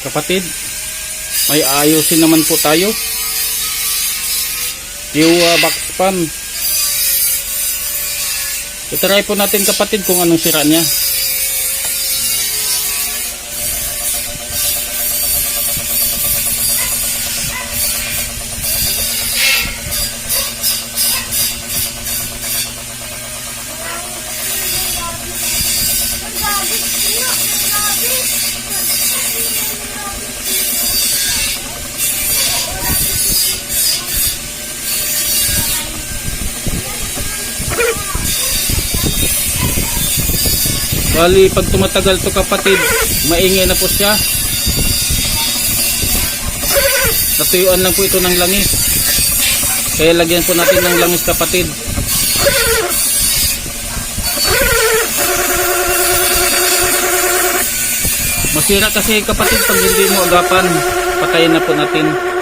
Kapatid, may ayusin naman po tayo. Yung box fan. Itry po natin kapatid kung anong sira niya. Bali, pag tumatagal to kapatid, maingay na po siya. Natuyuan lang po ito ng langis. Kaya lagyan po natin ng langis kapatid. Masira kasi kapatid pag hindi mo agapan. Patayin na po natin.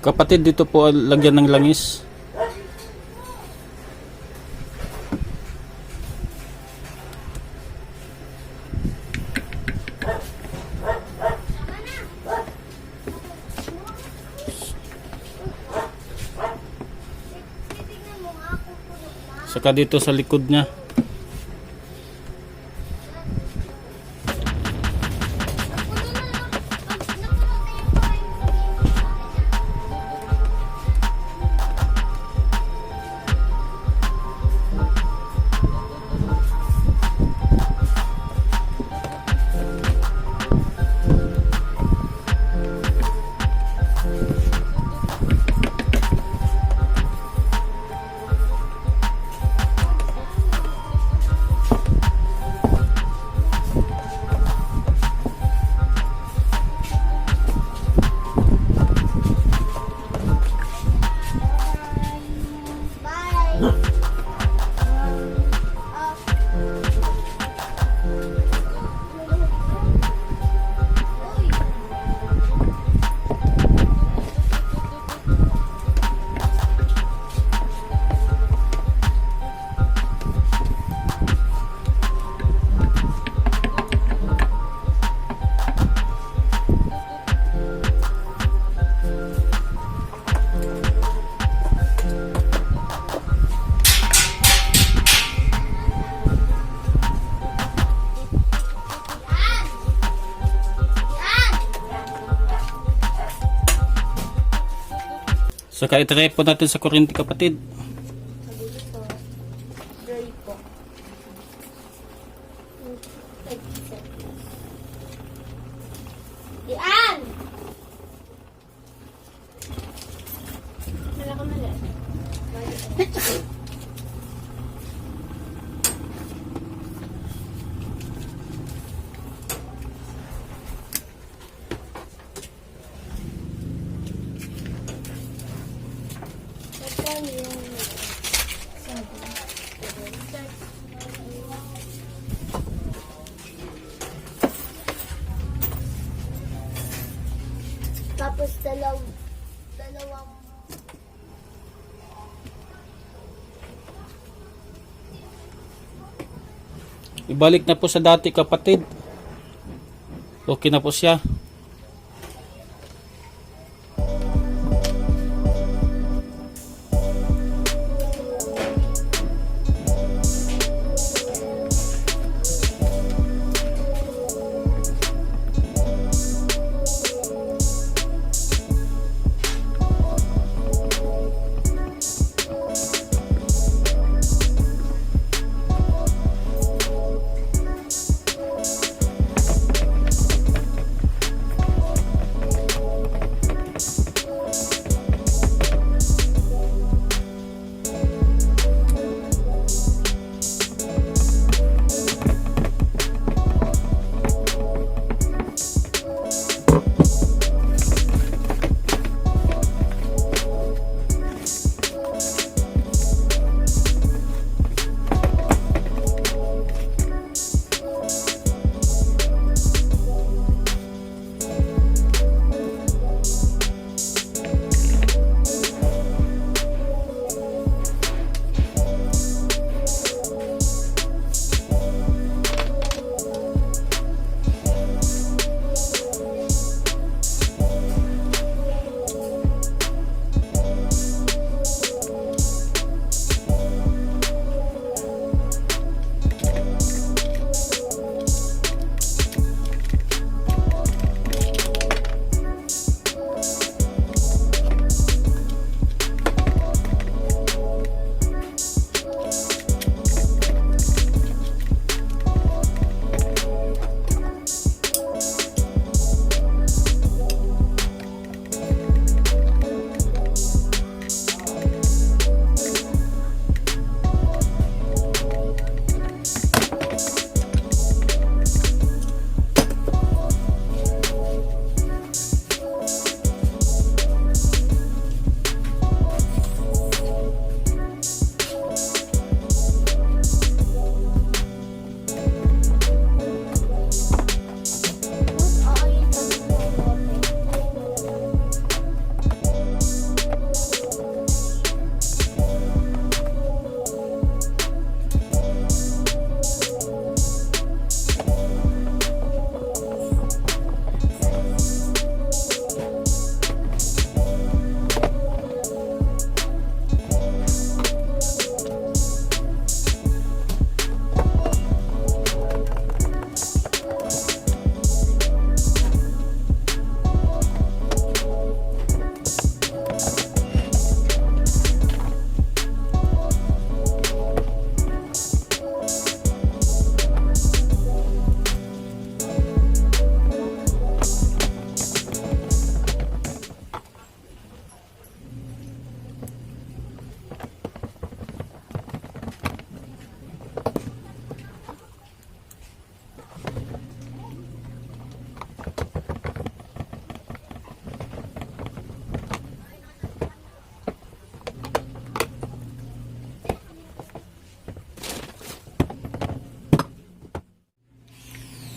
Kapatid, dito po lagyan ng langis. Saka dito sa likod niya. Saka itry po natin sa kuryente kapatid. Sabi ko, dry po. Yan! Wala ka mali. Tapos dalawang Ibalik na po sa dati kapatid. Okay na po siya.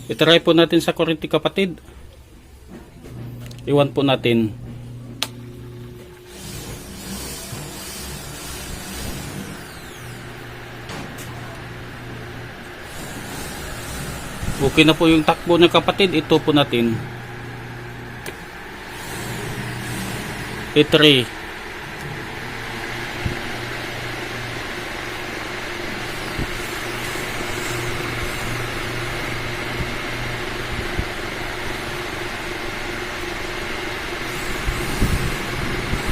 Itry po natin sa kuryente kapatid. Iwan po natin. Okay na po yung takbo ng kapatid. Ito po natin. I3.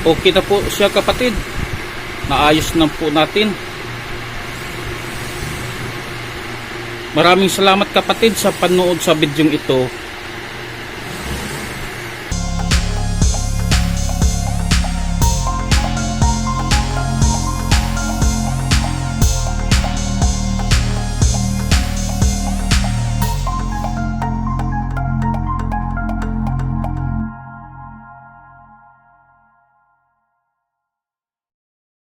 okay na po siya kapatid. Naayos na po natin. Maraming salamat kapatid sa panood sa bidyong ito.